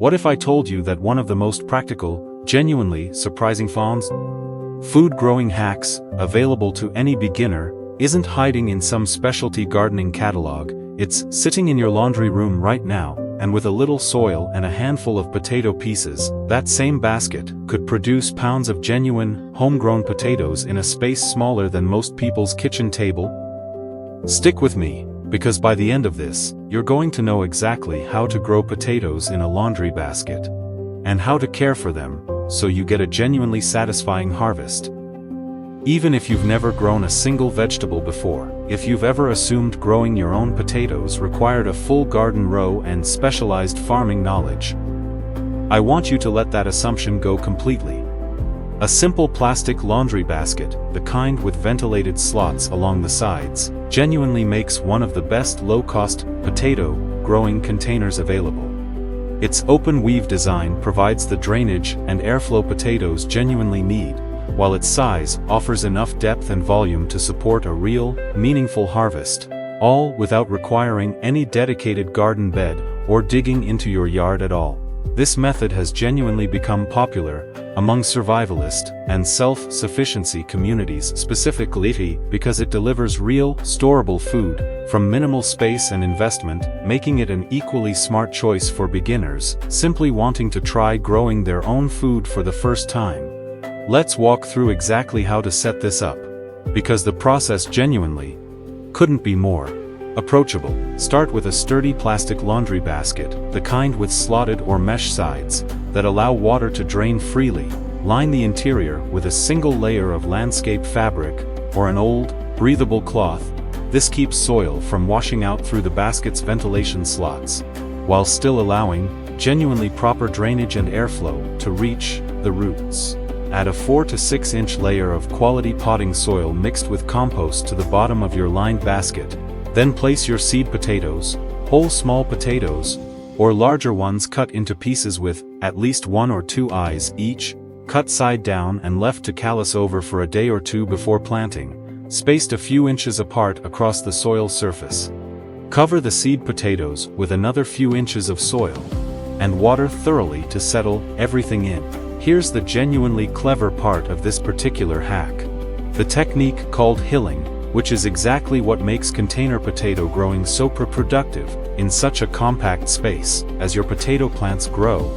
What if I told you that one of the most practical, genuinely surprising food growing hacks available to any beginner isn't hiding in some specialty gardening catalog, it's sitting in your laundry room right now, and with a little soil and a handful of potato pieces, that same basket could produce pounds of genuine, homegrown potatoes in a space smaller than most people's kitchen table? Stick with me, because by the end of this, you're going to know exactly how to grow potatoes in a laundry basket, and how to care for them, so you get a genuinely satisfying harvest. Even if you've never grown a single vegetable before, if you've ever assumed growing your own potatoes required a full garden row and specialized farming knowledge, I want you to let that assumption go completely. A simple plastic laundry basket, the kind with ventilated slots along the sides, genuinely makes one of the best low-cost potato growing containers available. Its open weave design provides the drainage and airflow potatoes genuinely need, while its size offers enough depth and volume to support a real, meaningful harvest, all without requiring any dedicated garden bed or digging into your yard at all. This method has genuinely become popular among survivalist and self-sufficiency communities specifically because it delivers real, storable food from minimal space and investment, making it an equally smart choice for beginners simply wanting to try growing their own food for the first time. Let's walk through exactly how to set this up, because the process genuinely couldn't be more approachable. Start with a sturdy plastic laundry basket, the kind with slotted or mesh sides that allow water to drain freely. Line the interior with a single layer of landscape fabric or an old, breathable cloth. This keeps soil from washing out through the basket's ventilation slots, while still allowing genuinely proper drainage and airflow to reach the roots. Add a 4 to 6 inch layer of quality potting soil mixed with compost to the bottom of your lined basket. Then place your seed potatoes, whole small potatoes, or larger ones cut into pieces with at least 1 or 2 eyes each, cut side down and left to callus over for a day or two before planting, spaced a few inches apart across the soil surface. Cover the seed potatoes with another few inches of soil, and water thoroughly to settle everything in. Here's the genuinely clever part of this particular hack. The technique called hilling, which is exactly what makes container potato growing so productive in such a compact space. As your potato plants grow,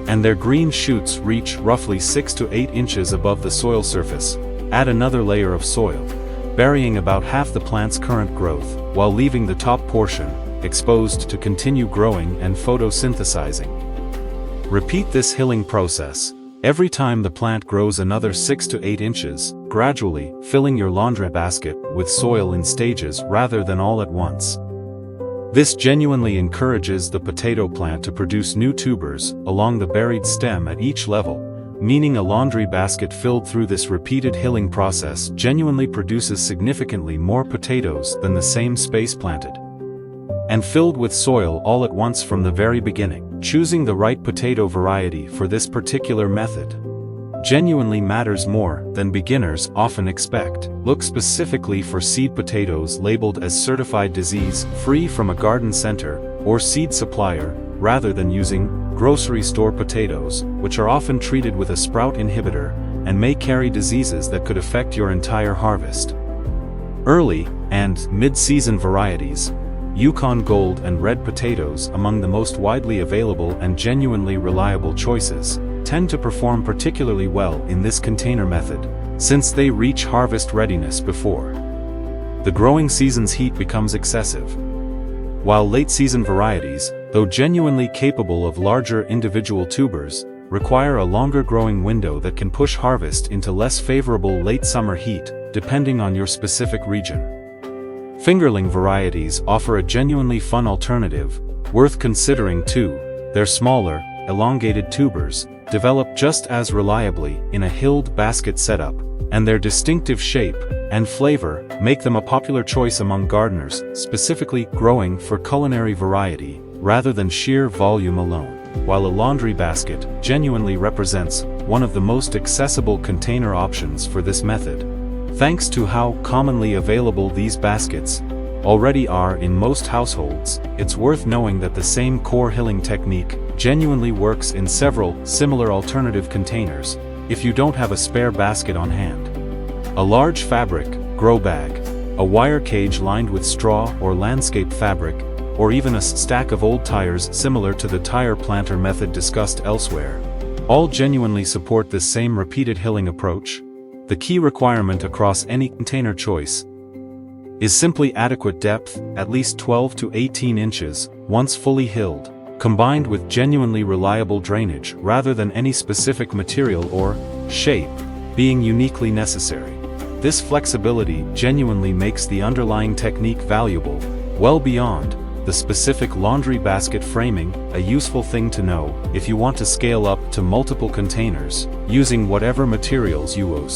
and their green shoots reach roughly 6 to 8 inches above the soil surface, add another layer of soil, burying about half the plant's current growth, while leaving the top portion exposed to continue growing and photosynthesizing. Repeat this hilling process every time the plant grows another 6 to 8 inches, gradually filling your laundry basket with soil in stages rather than all at once. This genuinely encourages the potato plant to produce new tubers along the buried stem at each level, meaning a laundry basket filled through this repeated hilling process genuinely produces significantly more potatoes than the same space planted and filled with soil all at once from the very beginning. Choosing the right potato variety for this particular method genuinely matters more than beginners often expect. Look specifically for seed potatoes labeled as certified disease-free from a garden center or seed supplier, rather than using grocery store potatoes, which are often treated with a sprout inhibitor and may carry diseases that could affect your entire harvest. Early and mid-season varieties, Yukon Gold and red potatoes, among the most widely available and genuinely reliable choices, tend to perform particularly well in this container method, since they reach harvest readiness before the growing season's heat becomes excessive. While late-season varieties, though genuinely capable of larger individual tubers, require a longer growing window that can push harvest into less favorable late-summer heat, depending on your specific region. Fingerling varieties offer a genuinely fun alternative, worth considering too. Their smaller, elongated tubers develop just as reliably in a hilled basket setup, and their distinctive shape and flavor make them a popular choice among gardeners specifically growing for culinary variety rather than sheer volume alone. While a laundry basket genuinely represents one of the most accessible container options for this method, thanks to how commonly available these baskets already are in most households, it's worth knowing that the same core hilling technique genuinely works in several similar alternative containers if you don't have a spare basket on hand. A large fabric grow bag, a wire cage lined with straw or landscape fabric, or even a stack of old tires similar to the tire planter method discussed elsewhere, all genuinely support this same repeated hilling approach. The key requirement across any container choice is simply adequate depth, at least 12 to 18 inches, once fully hilled, combined with genuinely reliable drainage rather than any specific material or shape being uniquely necessary. This flexibility genuinely makes the underlying technique valuable, well beyond the specific laundry basket framing, a useful thing to know if you want to scale up to multiple containers, using whatever materials you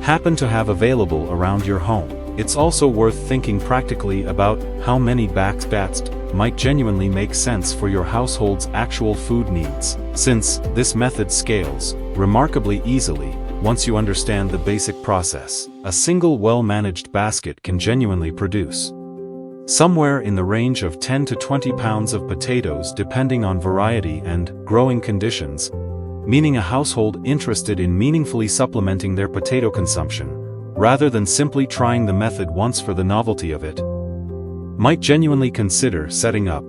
happen to have available around your home. It's also worth thinking practically about how many baskets might genuinely make sense for your household's actual food needs, since this method scales remarkably easily once you understand the basic process. A single well-managed basket can genuinely produce somewhere in the range of 10 to 20 pounds of potatoes depending on variety and growing conditions, meaning a household interested in meaningfully supplementing their potato consumption, rather than simply trying the method once for the novelty of it, might genuinely consider setting up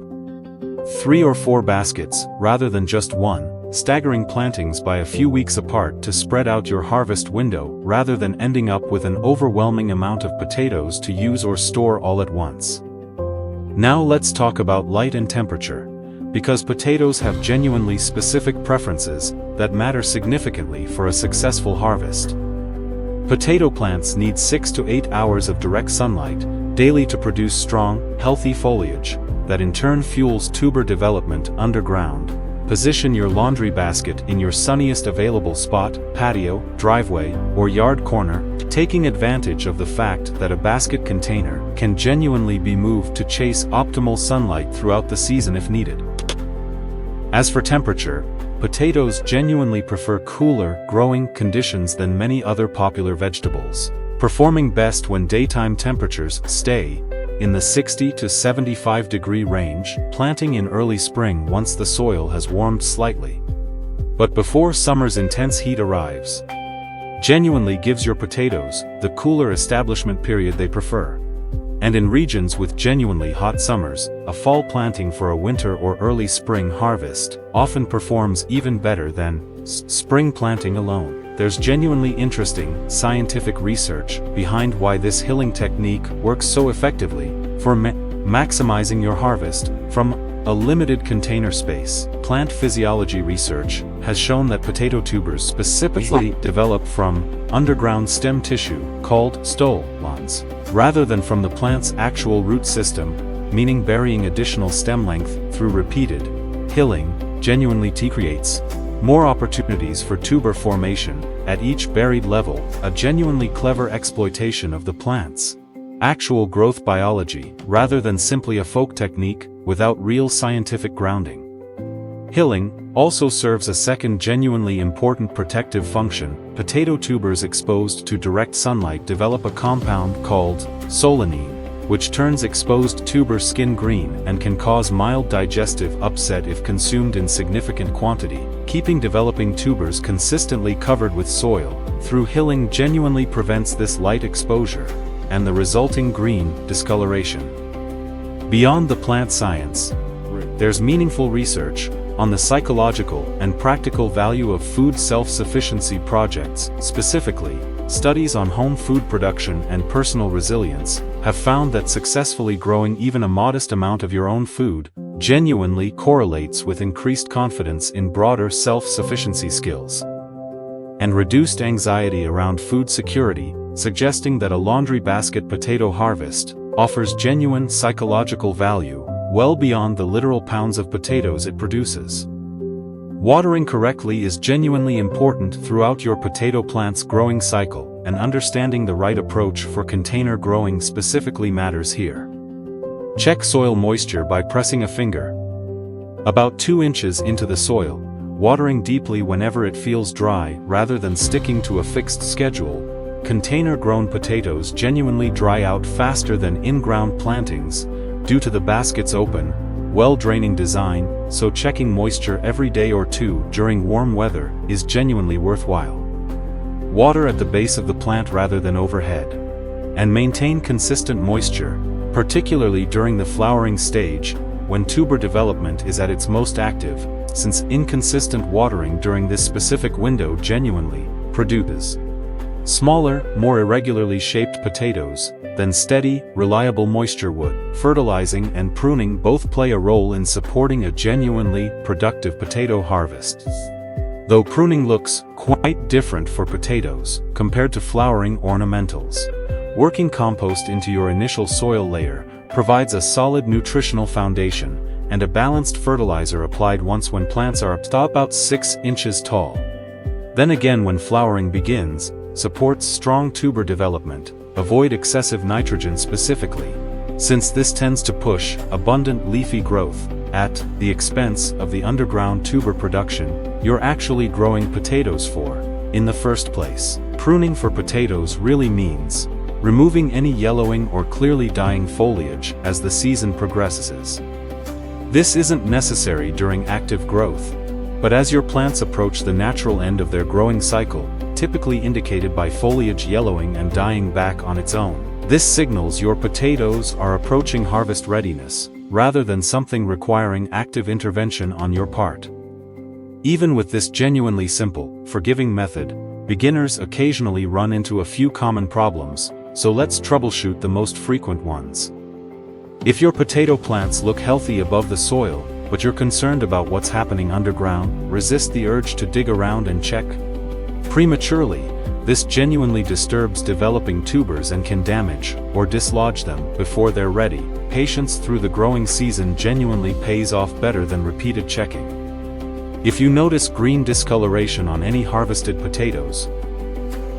3 or 4 baskets rather than just one, staggering plantings by a few weeks apart to spread out your harvest window rather than ending up with an overwhelming amount of potatoes to use or store all at once. Now let's talk about light and temperature, because potatoes have genuinely specific preferences that matter significantly for a successful harvest. Potato plants need 6 to 8 hours of direct sunlight daily to produce strong, healthy foliage that in turn fuels tuber development underground. Position your laundry basket in your sunniest available spot, patio, driveway, or yard corner, taking advantage of the fact that a basket container can genuinely be moved to chase optimal sunlight throughout the season if needed. As for temperature, potatoes genuinely prefer cooler growing conditions than many other popular vegetables, performing best when daytime temperatures stay in the 60 to 75 degree range, planting in early spring once the soil has warmed slightly. But before summer's intense heat arrives, genuinely gives your potatoes the cooler establishment period they prefer. And in regions with genuinely hot summers, a fall planting for a winter or early spring harvest often performs even better than spring planting alone. There's genuinely interesting scientific research behind why this hilling technique works so effectively for maximizing your harvest from a limited container space. Plant physiology research has shown that potato tubers specifically develop from underground stem tissue called stolons, rather than from the plant's actual root system, meaning burying additional stem length through repeated hilling genuinely creates more opportunities for tuber formation at each buried level, a genuinely clever exploitation of the plant's actual growth biology, rather than simply a folk technique without real scientific grounding. Hilling also serves a second genuinely important protective function. Potato tubers exposed to direct sunlight develop a compound called solanine, which turns exposed tuber skin green and can cause mild digestive upset if consumed in significant quantity. Keeping developing tubers consistently covered with soil through hilling genuinely prevents this light exposure and the resulting green discoloration. Beyond the plant science, there's meaningful research on the psychological and practical value of food self-sufficiency projects. Specifically, studies on home food production and personal resilience have found that successfully growing even a modest amount of your own food genuinely correlates with increased confidence in broader self-sufficiency skills and reduced anxiety around food security, suggesting that a laundry basket potato harvest offers genuine psychological value well beyond the literal pounds of potatoes it produces. Watering correctly is genuinely important throughout your potato plant's growing cycle, and understanding the right approach for container growing specifically matters here. Check soil moisture by pressing a finger about 2 inches into the soil, watering deeply whenever it feels dry rather than sticking to a fixed schedule, container-grown potatoes genuinely dry out faster than in-ground plantings, due to the basket's open, well-draining design, so checking moisture every day or two during warm weather is genuinely worthwhile. Water at the base of the plant rather than overhead. And maintain consistent moisture, particularly during the flowering stage, when tuber development is at its most active, since inconsistent watering during this specific window genuinely produces smaller, more irregularly shaped potatoes than steady, reliable moisture would. Fertilizing and pruning both play a role in supporting a genuinely productive potato harvest. Though pruning looks quite different for potatoes compared to flowering ornamentals. Working compost into your initial soil layer provides a solid nutritional foundation, and a balanced fertilizer applied once when plants are about 6 inches tall. Then again when flowering begins, supports strong tuber development. Avoid excessive nitrogen specifically, since this tends to push abundant leafy growth at the expense of the underground tuber production you're actually growing potatoes for in the first place. Pruning for potatoes really means removing any yellowing or clearly dying foliage as the season progresses. This isn't necessary during active growth, but as your plants approach the natural end of their growing cycle, typically indicated by foliage yellowing and dying back on its own. This signals your potatoes are approaching harvest readiness, rather than something requiring active intervention on your part. Even with this genuinely simple, forgiving method, beginners occasionally run into a few common problems, so let's troubleshoot the most frequent ones. If your potato plants look healthy above the soil, but you're concerned about what's happening underground, resist the urge to dig around and check prematurely. This genuinely disturbs developing tubers and can damage or dislodge them before they're ready. Patience through the growing season genuinely pays off better than repeated checking. If you notice green discoloration on any harvested potatoes,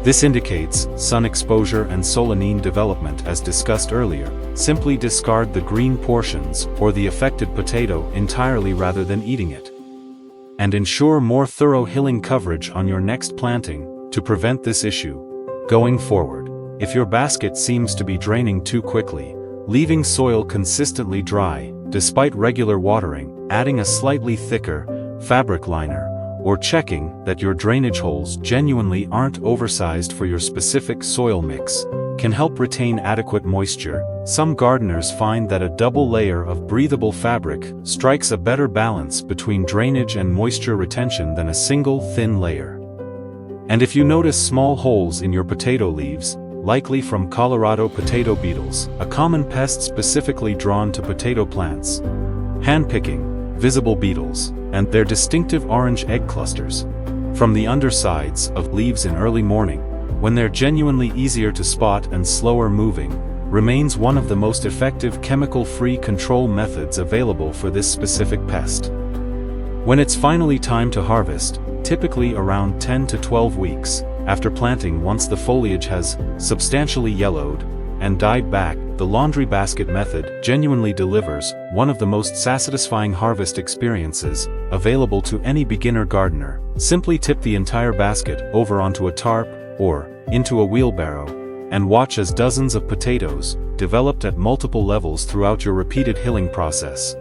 this indicates sun exposure and solanine development as discussed earlier. Simply discard the green portions or the affected potato entirely rather than eating it. And ensure more thorough hilling coverage on your next planting to prevent this issue. Going forward, if your basket seems to be draining too quickly, leaving soil consistently dry, despite regular watering, adding a slightly thicker fabric liner, or checking that your drainage holes genuinely aren't oversized for your specific soil mix, can help retain adequate moisture. Some gardeners find that a double layer of breathable fabric strikes a better balance between drainage and moisture retention than a single thin layer. And if you notice small holes in your potato leaves, likely from Colorado potato beetles, a common pest specifically drawn to potato plants, handpicking, visible beetles, and their distinctive orange egg clusters from the undersides of leaves in early morning, when they're genuinely easier to spot and slower moving, remains one of the most effective chemical-free control methods available for this specific pest. When it's finally time to harvest, typically around 10 to 12 weeks after planting, once the foliage has substantially yellowed and died back, the laundry basket method genuinely delivers one of the most satisfying harvest experiences available to any beginner gardener. Simply tip the entire basket over onto a tarp or into a wheelbarrow and watch as dozens of potatoes, developed at multiple levels throughout your repeated hilling process,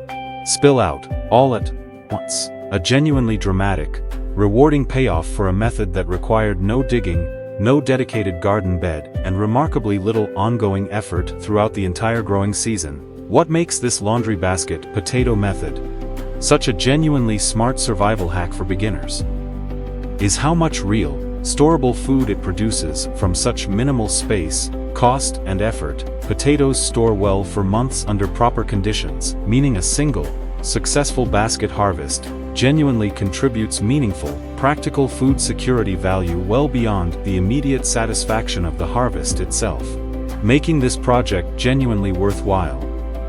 spill out all at once. A genuinely dramatic, rewarding payoff for a method that required no digging, no dedicated garden bed, and remarkably little ongoing effort throughout the entire growing season. What makes this laundry basket potato method such a genuinely smart survival hack for beginners is how much real, storable food it produces from such minimal space, cost, and effort. Potatoes store well for months under proper conditions, meaning a single, successful basket harvest genuinely contributes meaningful, practical food security value well beyond the immediate satisfaction of the harvest itself, making this project genuinely worthwhile.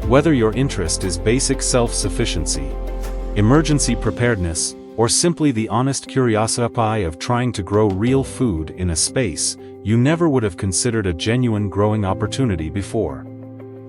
Whether your interest is basic self-sufficiency, emergency preparedness, or simply the honest curiosity of trying to grow real food in a space you never would have considered a genuine growing opportunity before.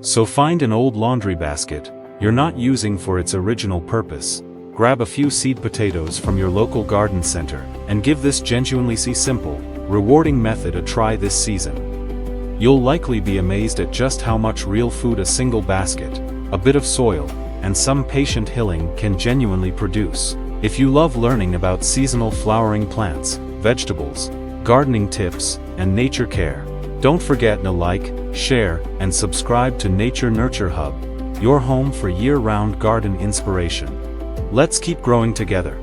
So find an old laundry basket you're not using for its original purpose, grab a few seed potatoes from your local garden center, and give this genuinely simple, rewarding method a try this season. You'll likely be amazed at just how much real food a single basket, a bit of soil, and some patient hilling can genuinely produce. If you love learning about seasonal flowering plants, vegetables, gardening tips, and nature care, don't forget to like, share, and subscribe to Nature Nurture Hub, your home for year-round garden inspiration. Let's keep growing together.